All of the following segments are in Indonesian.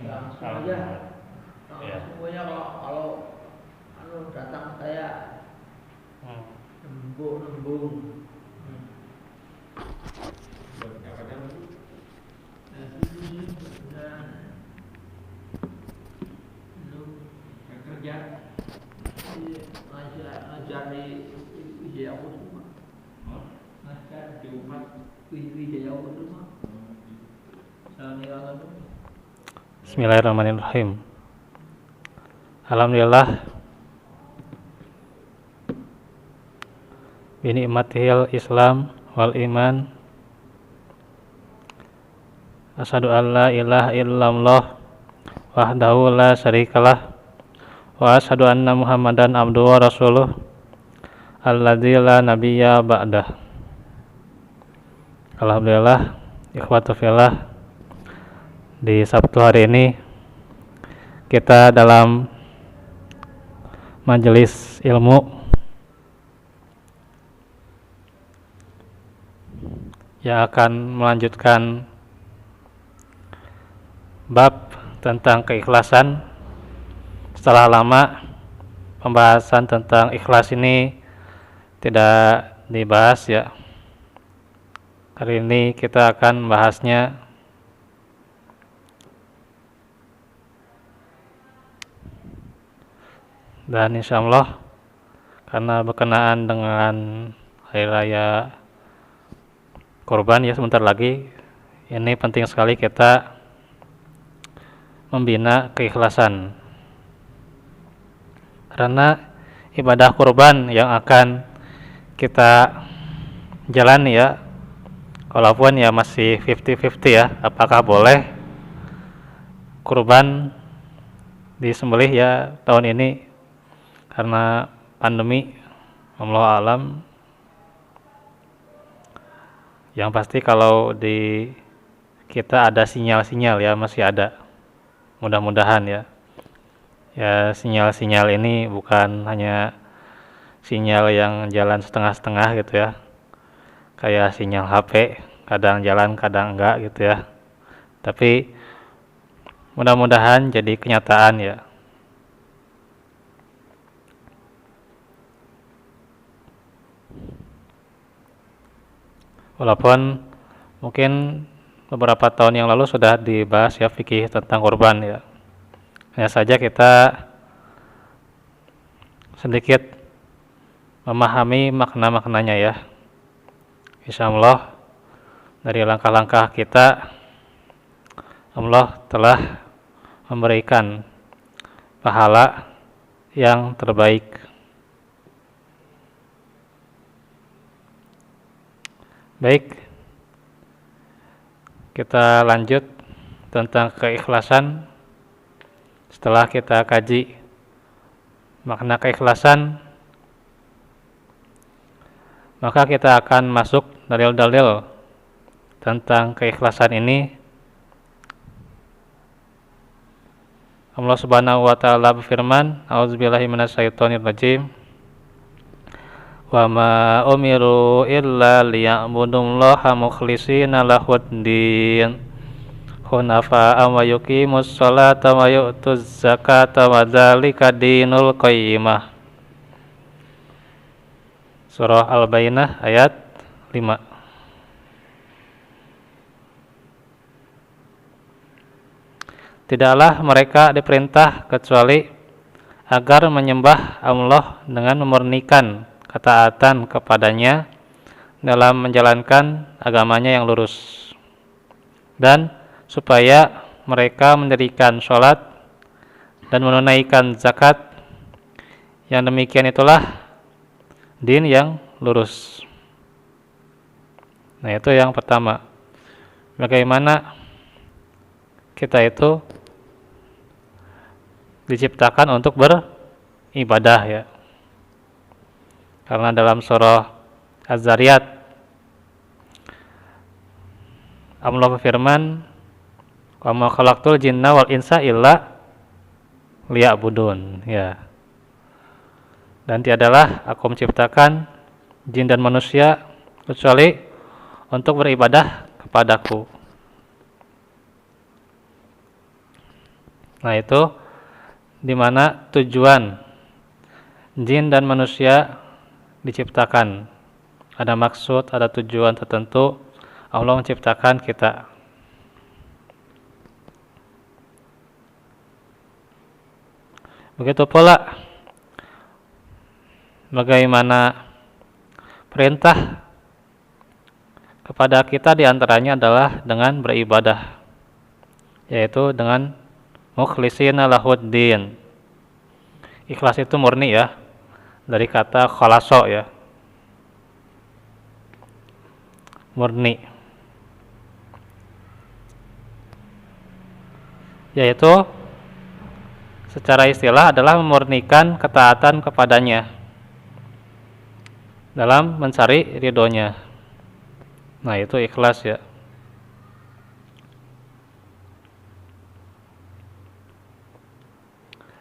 langsung aja. Ya. Semuanya kalau datang saya nembung. Kerja ngajar di Wijaya Kusuma. Ngajar di Wijaya Kusuma. Bismillahirrahmanirrahim. Alhamdulillah binikmatihil Islam wal iman. Asyhadu an la ilaha illallah wahdahu la syarikalah wa asyhadu anna Muhammadan abduhu wa rasuluh alladzi la nabiyya ba'dah. Alhamdulillah, ikhwatu fillah, di Sabtu hari ini kita dalam majelis ilmu yang akan melanjutkan bab tentang keikhlasan. Setelah lama pembahasan tentang ikhlas ini tidak dibahas ya. Hari ini kita akan membahasnya dan insya Allah karena berkenaan dengan hari raya Kurban ya sebentar lagi, ini penting sekali kita membina keikhlasan, karena ibadah kurban yang akan kita jalani ya, walaupun ya masih 50-50 ya, apakah boleh kurban disembelih ya tahun ini karena pandemi, wallahu alam. Yang pasti kalau di kita ada sinyal-sinyal ya, masih ada, mudah-mudahan ya. Ya sinyal-sinyal ini bukan hanya sinyal yang jalan setengah-setengah gitu ya, kayak sinyal HP, kadang jalan kadang enggak gitu ya. Tapi mudah-mudahan jadi kenyataan ya. Walaupun mungkin beberapa tahun yang lalu sudah dibahas ya fikih tentang kurban ya. Hanya saja kita sedikit memahami makna-maknanya ya. Insyaallah dari langkah-langkah kita Allah telah memberikan pahala yang terbaik. Baik, kita lanjut tentang keikhlasan. Setelah kita kaji makna keikhlasan, maka kita akan masuk dalil-dalil tentang keikhlasan ini. Allah Subhanahu wa taala berfirman, A'udzubillahi minasyaitonirrajim. Wa ma umiru illa liya'budullaha mukhlishina lahuddin hunafa'a wa yuqimus sholata wa yu'tuz zakata wa dzalika dinul qayyimah. Surah Al-Baqarah ayat 5. Tidaklah mereka diperintah kecuali agar menyembah Allah dengan memurnikan ketaatan kepadanya dalam menjalankan agamanya yang lurus, dan supaya mereka mendirikan sholat dan menunaikan zakat. Yang demikian itulah din yang lurus. Nah, itu yang pertama. Bagaimana kita itu diciptakan untuk beribadah ya. Karena dalam surah Az-Zariyat Allah berfirman, "Wa ma khalaqtul jinna wal insa illa liya'budun." Ya. Dan tiadalah aku menciptakan jin dan manusia kecuali untuk beribadah kepadaku. Nah, itu di mana tujuan jin dan manusia diciptakan. Ada maksud, ada tujuan tertentu Allah menciptakan kita. Begitu pula bagaimana perintah kepada kita diantaranya adalah dengan beribadah, yaitu dengan mukhlishina lahuddin. Ikhlas itu murni ya, dari kata khalaso ya, murni, yaitu secara istilah adalah memurnikan ketaatan kepadanya dalam mencari ridhonya. Nah, itu ikhlas ya.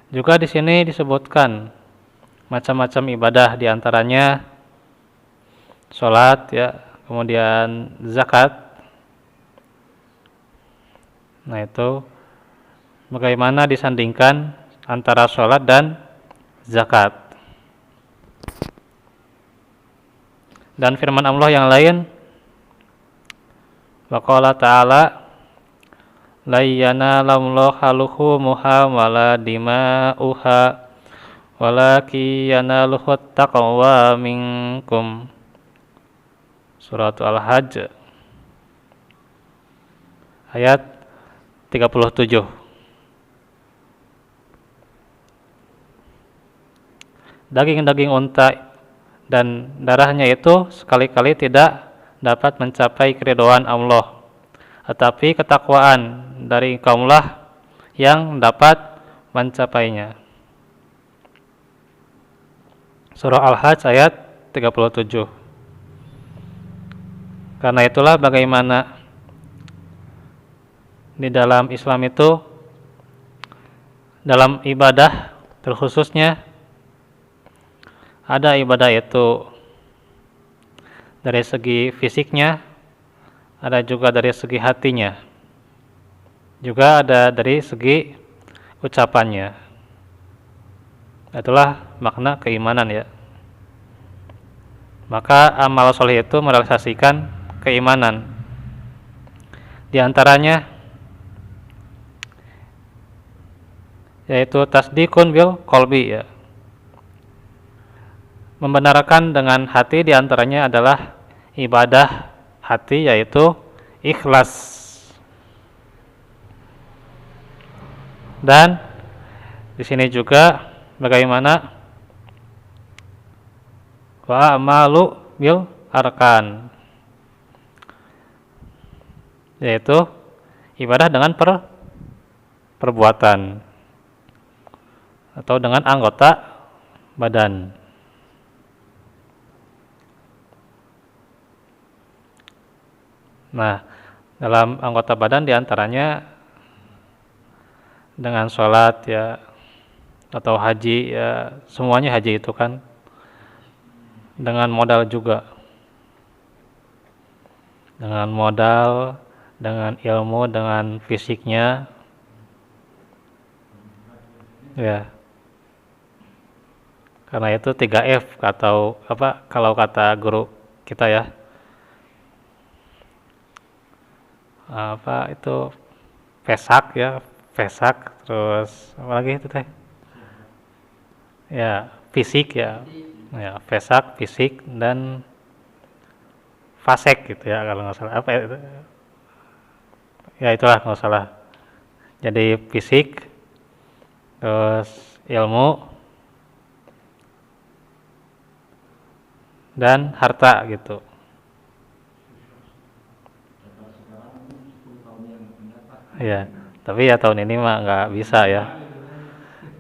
Juga di sini disebutkan macam-macam ibadah, diantaranya sholat ya, kemudian zakat. Nah, itu bagaimana disandingkan antara sholat dan zakat. Dan firman Allah yang lain, wa qala ta'ala la yanalallaha luhumuha wala dima'uha walaki yanaluhu taqwa minkum. Surat Al-Hajj ayat 37. Daging-daging unta dan darahnya itu sekali-kali tidak dapat mencapai keridhaan Allah, tetapi ketakwaan dari kaumlah yang dapat mencapainya. Surah Al-Hajj ayat 37. Karena itulah bagaimana di dalam Islam itu, dalam ibadah terkhususnya, ada ibadah itu dari segi fisiknya, ada juga dari segi hatinya, juga ada dari segi ucapannya. Itulah makna keimanan ya. Maka amal soleh itu merealisasikan keimanan. Di antaranya yaitu tasdikun bil qalbi ya. Membenarkan dengan hati, diantaranya adalah ibadah hati, yaitu ikhlas. Dan di sini juga bagaimana wa amalu bil arkan, yaitu ibadah dengan perbuatan atau dengan anggota badan. Nah, dalam anggota badan diantaranya dengan sholat ya, atau haji ya, semuanya haji itu kan dengan modal juga, dengan modal, dengan ilmu, dengan fisiknya ya. Karena itu 3F atau apa kalau kata guru kita ya, apa itu, pesak ya, pesak, terus apa lagi itu teh ya, fisik ya, ya pesak, fisik, dan fasek gitu ya kalau nggak salah, apa itu ya, itulah nggak salah. Jadi fisik, terus ilmu, dan harta gitu. Ya, tapi ya tahun ini mah nggak bisa ya,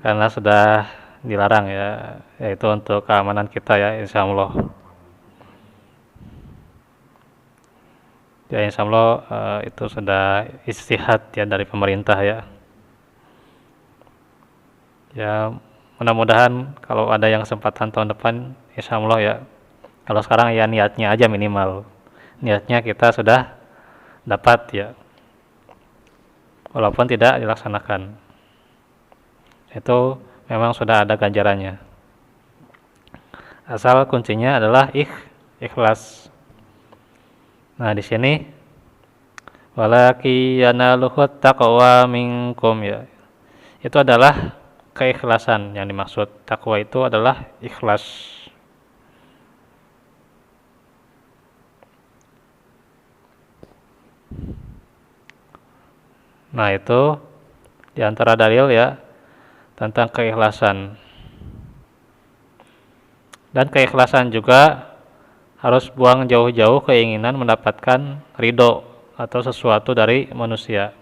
karena sudah dilarang ya, yaitu untuk keamanan kita ya, insya Allah. Ya insya Allah itu sudah istihad ya dari pemerintah ya. Ya mudah-mudahan kalau ada yang kesempatan tahun depan, insya Allah ya. Kalau sekarang ya niatnya aja minimal, niatnya kita sudah dapat ya, walaupun tidak dilaksanakan. Itu memang sudah ada ganjarannya. Asal kuncinya adalah ikhlas. Nah, di sini walaki yanaluhut taqwa minkum ya. Itu adalah keikhlasan yang dimaksud. Takwa itu adalah ikhlas. Nah, itu di antara dalil ya tentang keikhlasan. Dan keikhlasan juga harus buang jauh-jauh keinginan mendapatkan ridho atau sesuatu dari manusia.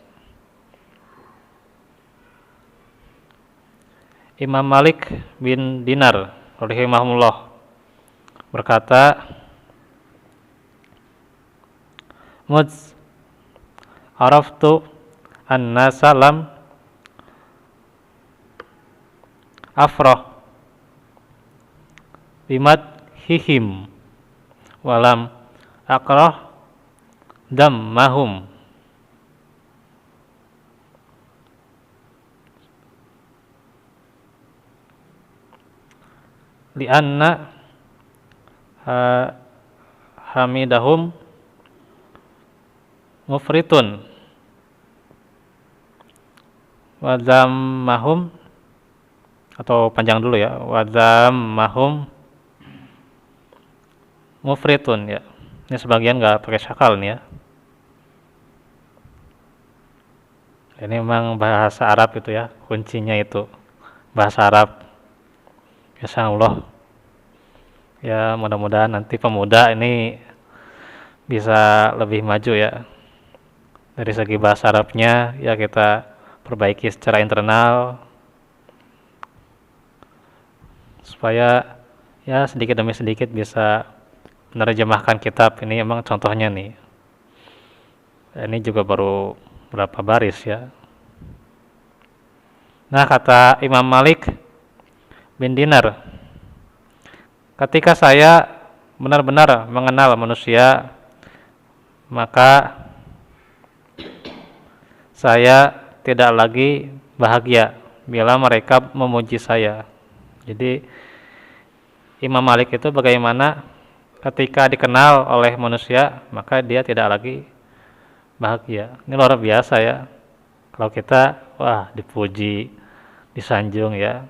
Imam Malik bin Dinar rahimahullah berkata, Mudz araftu an-nasa lam afrah bimadhihim walam akrah dammahum. Lianna hamidahum mufritun wadammahum, atau panjang dulu ya, wadammahum mufritun ya. Ini sebagian nggak pakai syakal nih ya. Ini memang bahasa Arab itu ya, kuncinya itu bahasa Arab. Insya Allah ya, mudah-mudahan nanti pemuda ini bisa lebih maju ya dari segi bahasa Arabnya ya, kita perbaiki secara internal supaya ya sedikit demi sedikit bisa menerjemahkan kitab ini. Emang contohnya nih, ini juga baru berapa baris ya. Nah, kata Imam Malik bin Dinar, ketika saya benar-benar mengenal manusia, maka saya tidak lagi bahagia bila mereka memuji saya. Jadi Imam Malik itu bagaimana ketika dikenal oleh manusia, maka dia tidak lagi bahagia. Ini luar biasa ya. Kalau kita wah dipuji, disanjung ya,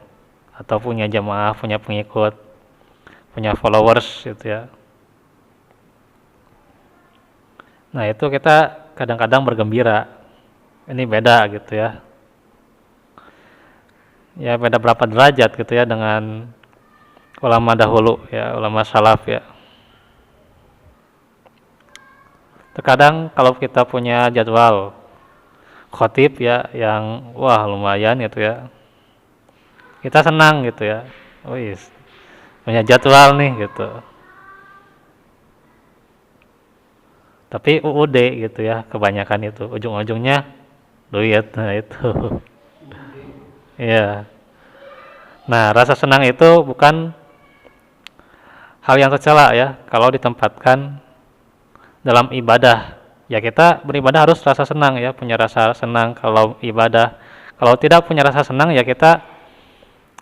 atau punya jamaah, punya pengikut, punya followers gitu ya. Nah, itu kita kadang-kadang bergembira. Ini beda gitu ya. Ya beda berapa derajat gitu ya dengan ulama dahulu ya, ulama salaf ya. Terkadang kalau kita punya jadwal khotib ya yang wah lumayan gitu ya, kita senang gitu ya, wis punya jadwal nih gitu. Tapi UUD gitu ya, kebanyakan itu ujung-ujungnya duit. Nah itu ya. Nah, rasa senang itu bukan hal yang tercela ya kalau ditempatkan dalam ibadah. Ya kita beribadah harus rasa senang ya, punya rasa senang kalau ibadah. Kalau tidak punya rasa senang ya kita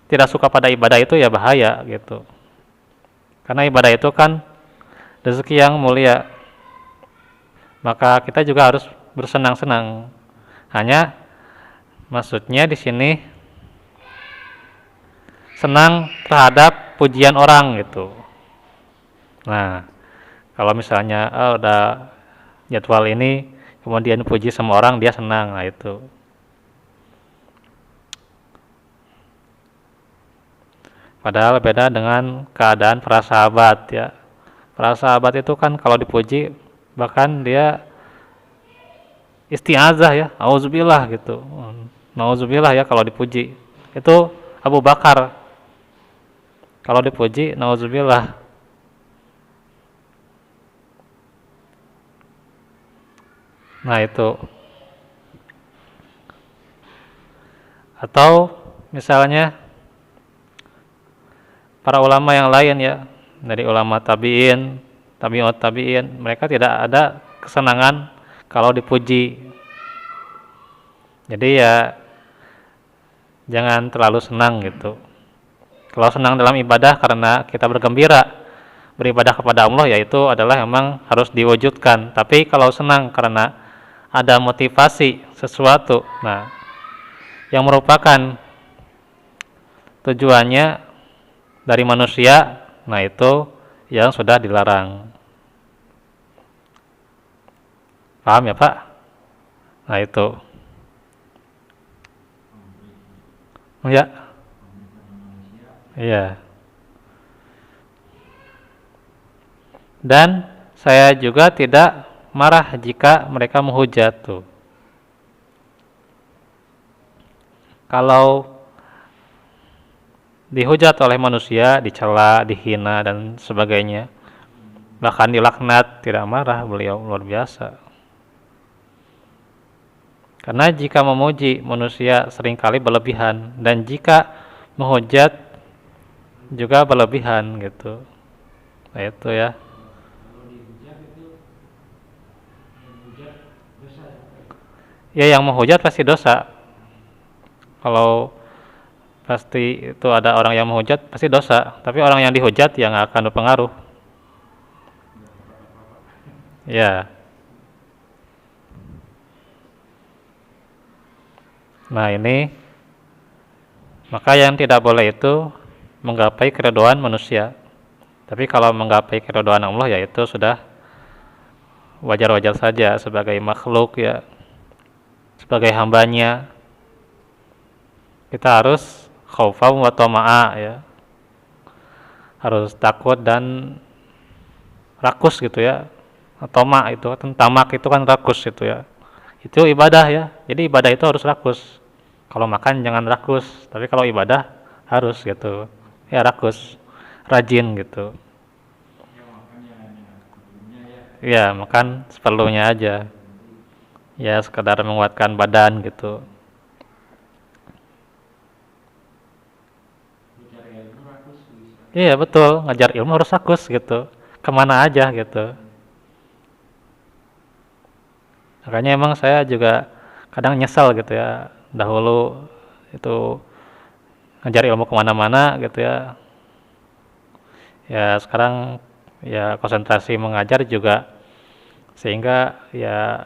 tidak suka pada ibadah itu ya bahaya gitu. Karena ibadah itu kan rezeki yang mulia. Maka kita juga harus bersenang-senang. Hanya maksudnya di sini senang terhadap pujian orang gitu. Nah, kalau misalnya udah jadwal ini kemudian puji sama orang, dia senang. Nah itu. Padahal beda dengan keadaan para sahabat ya. Para sahabat itu kan kalau dipuji bahkan dia isti'azah ya, auzubillah gitu. Nauzubillah ya kalau dipuji. Itu Abu Bakar kalau dipuji nauzubillah. Nah itu. Atau misalnya para ulama yang lain ya, dari ulama tabi'in, tabi'ut tabi'in, mereka tidak ada kesenangan kalau dipuji. Jadi ya jangan terlalu senang gitu. Kalau senang dalam ibadah karena kita bergembira beribadah kepada Allah, yaitu adalah memang harus diwujudkan. Tapi kalau senang karena ada motivasi sesuatu, nah yang merupakan tujuannya dari manusia, nah itu yang sudah dilarang. Paham ya Pak? Nah itu. Ya, iya. Dan saya juga tidak marah jika mereka menghujat tuh. Kalau dihujat oleh manusia, dicela, dihina dan sebagainya, bahkan dilaknat, tidak marah beliau, luar biasa. Karena jika memuji manusia seringkali berlebihan, dan jika menghujat juga berlebihan gitu. Nah itu ya. Ya yang menghujat pasti dosa. Kalau pasti itu ada orang yang menghujat pasti dosa, tapi orang yang dihujat yang akan berpengaruh. Ya. Nah ini, maka yang tidak boleh itu menggapai keridhaan manusia. Tapi kalau menggapai keridhaan Allah, ya itu sudah wajar-wajar saja sebagai makhluk ya, sebagai hambanya. Kita harus khaufan wa tama'a ya, harus takut dan rakus gitu ya. Tama itu, tamak itu kan rakus itu ya. Itu ibadah ya. Jadi ibadah itu harus rakus. Kalau makan jangan rakus, tapi kalau ibadah harus gitu. Ya rakus, rajin gitu. Ya makan seperlunya aja. Ya sekedar menguatkan badan gitu. Iya betul, ngajar ilmu harus rakus gitu. Kemana aja gitu. Makanya emang saya juga kadang nyesal gitu ya. Dahulu itu ngajar ilmu kemana-mana gitu ya. Ya sekarang ya konsentrasi mengajar juga, sehingga ya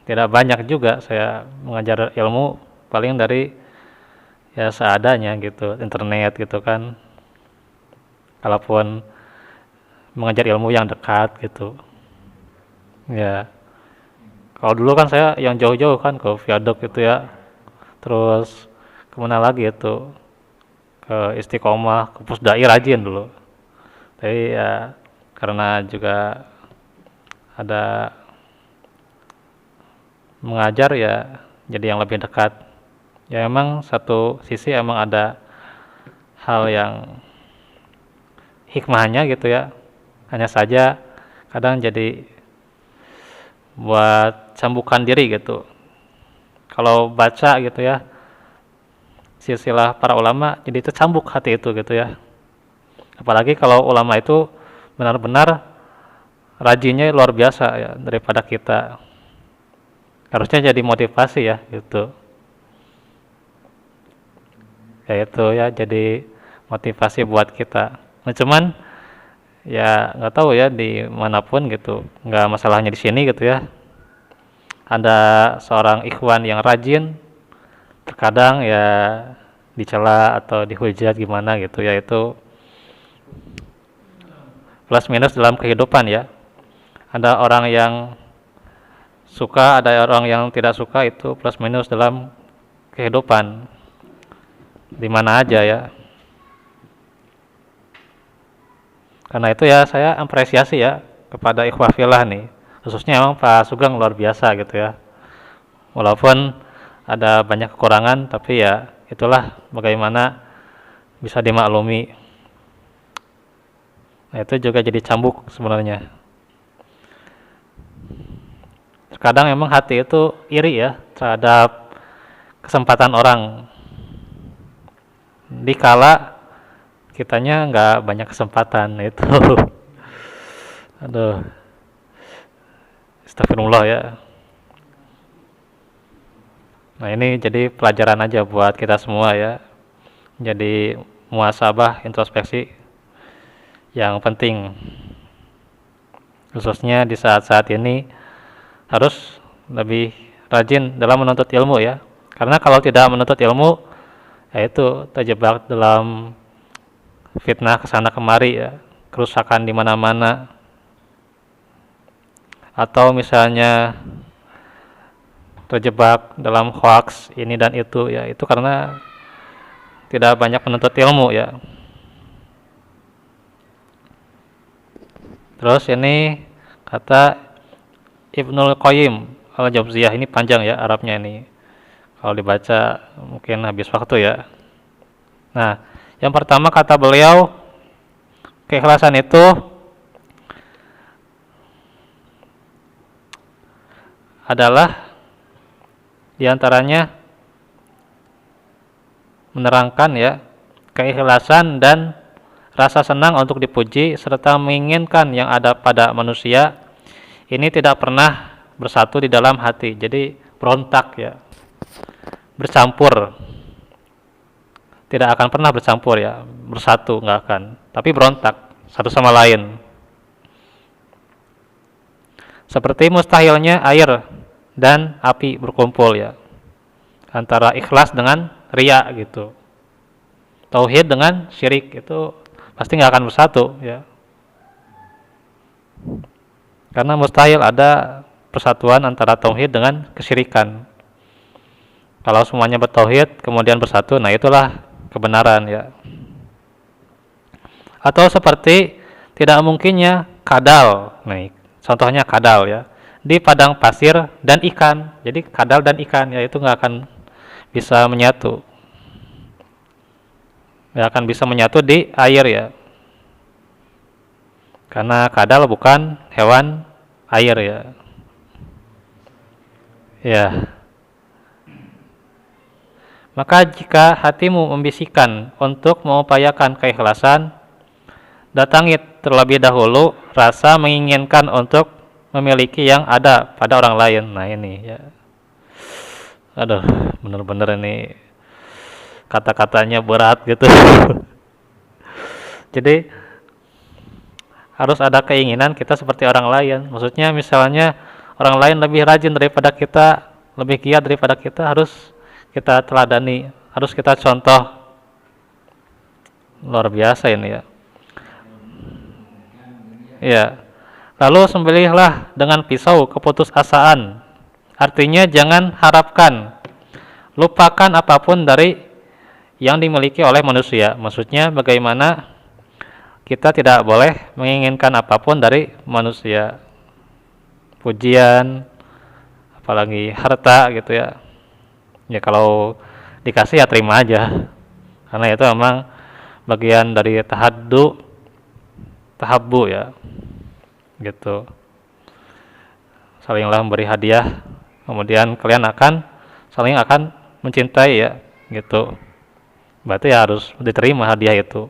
tidak banyak juga saya mengajar ilmu, paling dari ya seadanya gitu, internet gitu kan. Kalaupun mengajar ilmu yang dekat gitu. Ya. Kalau dulu kan saya yang jauh-jauh kan ke Viaduk gitu ya. Terus kemana lagi itu? Ke Istiqomah, ke Pusdai rajin dulu. Tapi ya karena juga ada mengajar ya jadi yang lebih dekat. Ya emang satu sisi emang ada hal yang hikmahnya gitu ya. Hanya saja kadang jadi buat cambukan diri gitu. Kalau baca gitu ya silsilah para ulama, jadi tercambuk hati itu gitu ya. Apalagi kalau ulama itu benar-benar rajinnya luar biasa ya daripada kita. Harusnya jadi motivasi ya gitu. Ya itu ya jadi motivasi buat kita. Nah, cuman ya nggak tahu ya di manapun gitu, nggak masalahnya di sini gitu ya. Ada seorang ikhwan yang rajin, terkadang ya dicela atau dihujat gimana gitu ya, itu plus minus dalam kehidupan ya. Ada orang yang suka, ada orang yang tidak suka, itu plus minus dalam kehidupan di mana aja ya. Karena itu ya saya apresiasi ya kepada ikhwah fillah nih, khususnya emang Pak Sugeng luar biasa gitu ya. Walaupun ada banyak kekurangan, tapi ya itulah bagaimana bisa dimaklumi. Nah itu juga jadi cambuk sebenarnya. Terkadang emang hati itu iri ya terhadap kesempatan orang. Dikala kitanya nggak banyak kesempatan itu. Aduh, astagfirullah ya. Nah, ini jadi pelajaran aja buat kita semua ya. Jadi muhasabah, introspeksi yang penting. Khususnya di saat-saat ini harus lebih rajin dalam menuntut ilmu ya. Karena kalau tidak menuntut ilmu, yaitu terjebak dalam fitnah kesana kemari ya, kerusakan di mana-mana, atau misalnya terjebak dalam hoax ini dan itu ya, itu karena tidak banyak menuntut ilmu ya. Terus ini kata Ibnul Qayyim Al-Jauziyah, ini panjang ya Arabnya ini. Kalau dibaca mungkin habis waktu ya. Nah, yang pertama kata beliau, keikhlasan itu adalah diantaranya menerangkan ya keikhlasan dan rasa senang untuk dipuji serta menginginkan yang ada pada manusia ini tidak pernah bersatu di dalam hati. Jadi berontak ya, bercampur, tidak akan pernah bercampur ya, bersatu nggak akan, tapi berontak satu sama lain. Seperti mustahilnya air dan api berkumpul ya, antara ikhlas dengan riya gitu, tauhid dengan syirik itu pasti nggak akan bersatu ya, karena mustahil ada persatuan antara tauhid dengan kesyirikan. Kalau semuanya bertauhid kemudian bersatu, nah itulah kebenaran ya. Atau seperti tidak mungkinnya kadal, nih contohnya kadal ya, di padang pasir dan ikan. Jadi kadal dan ikan ya itu nggak akan bisa menyatu, nggak akan bisa menyatu di air ya, karena kadal bukan hewan air ya. Ya, maka jika hatimu membisikkan untuk mengupayakan keikhlasan, datangi terlebih dahulu rasa menginginkan untuk memiliki yang ada pada orang lain. Nah ini ya, aduh bener-bener ini kata-katanya berat gitu. Jadi harus ada keinginan kita seperti orang lain. Maksudnya misalnya orang lain lebih rajin daripada kita, lebih giat daripada kita, harus kita teladani, harus kita contoh. Luar biasa ini ya. Ya. Lalu sembelihlah dengan pisau keputusasaan. Artinya jangan harapkan, lupakan apapun dari yang dimiliki oleh manusia. Maksudnya bagaimana kita tidak boleh menginginkan apapun dari manusia, pujian, apalagi harta gitu ya. Ya kalau dikasih ya terima aja, karena itu memang bagian dari tahabbu ya, gitu. Salinglah memberi hadiah, kemudian kalian saling akan mencintai ya, gitu. Berarti ya harus diterima hadiah itu.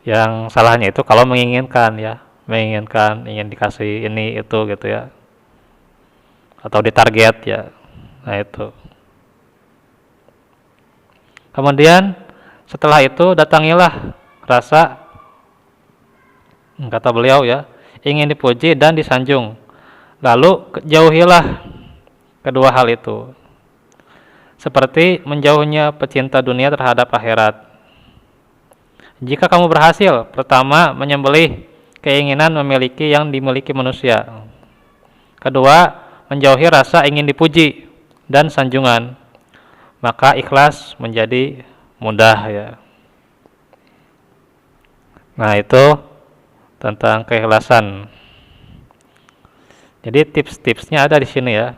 Yang salahnya itu kalau menginginkan ya, ingin dikasih ini itu gitu ya, atau ditarget ya. Nah itu. Kemudian setelah itu datangilah rasa, kata beliau ya, ingin dipuji dan disanjung. Lalu jauhilah kedua hal itu. Seperti menjauhnya pecinta dunia terhadap akhirat. Jika kamu berhasil, pertama menyembelih keinginan memiliki yang dimiliki manusia. Kedua, menjauhi rasa ingin dipuji dan sanjungan. Maka ikhlas menjadi mudah ya. Nah, itu tentang keikhlasan. Jadi tips-tipsnya ada di sini ya.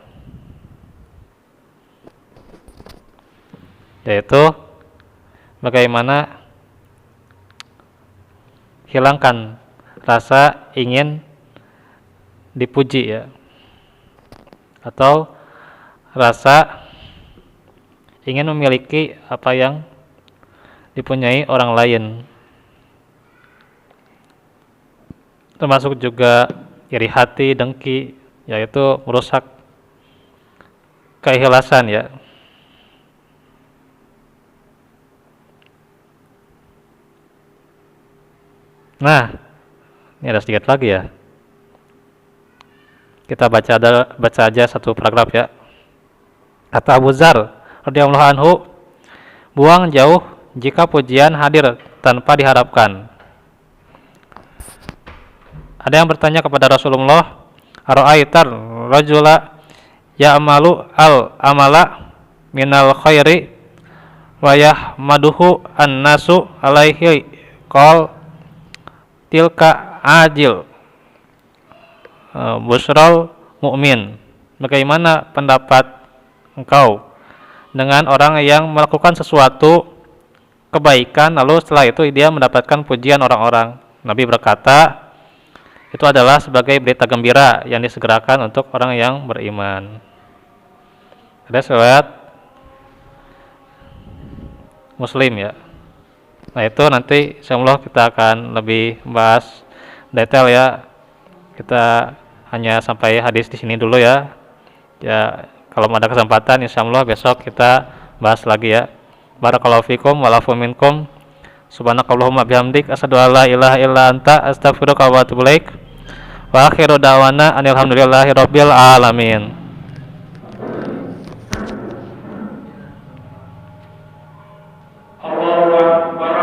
Yaitu bagaimana hilangkan rasa ingin dipuji ya, atau rasa ingin memiliki apa yang dipunyai orang lain, termasuk juga iri hati, dengki, yaitu merusak keikhlasan ya. Nah, ini ada sedikit lagi ya. Kita baca aja satu paragraf ya. Kata Abu Dzar radhiyallahu anhu, buang jauh jika pujian hadir tanpa diharapkan. Ada yang bertanya kepada Rasulullah, "Ara'aitar rajula ya'malu al-amala minal khairi wa yahmaduhu an-nasu alaihi qal tilka ajil busral mu'min." Bagaimana pendapat engkau dengan orang yang melakukan sesuatu kebaikan lalu setelah itu dia mendapatkan pujian orang-orang? Nabi berkata, itu adalah sebagai berita gembira yang disegerakan untuk orang yang beriman. Ada riwayat Muslim ya. Nah itu nanti insyaallah kita akan lebih bahas detail ya. Kita hanya sampai hadis di sini dulu ya. Ya kalau ada kesempatan insyaallah besok kita bahas lagi ya. Barakallahu fikum wa lafu minkum. Subhanakallahumma bihamdik asyhadu an la ilaha illa anta astaghfiruka wa atubu ilaik. Wa akhiru da'wana alhamdulillahi rabbil alamin.